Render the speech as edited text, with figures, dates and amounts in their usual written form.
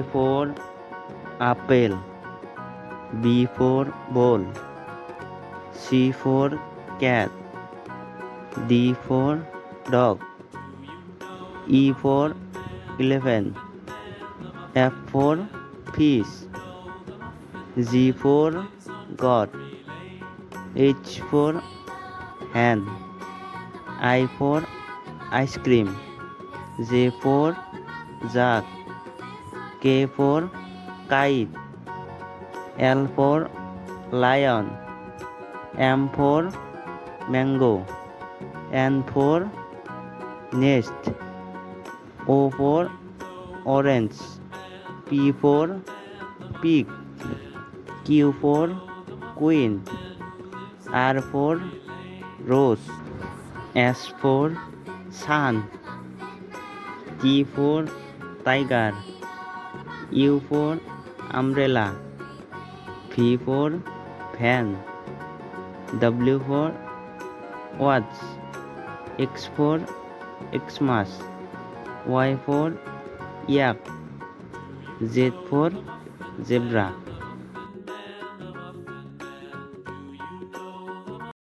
for apple, B for ball, C for cat, D for dog, E for elephant, F for fish, G for God, H for hand, I for ice cream, J for jug, K for kite, L for lion, M for mango, N for nest, O for orange, P for pig, Q for queen, R for rose, S for sun, T for tiger, U for umbrella, V for fan, W for watch, X for Xmas, Y for yak, Z for zebra.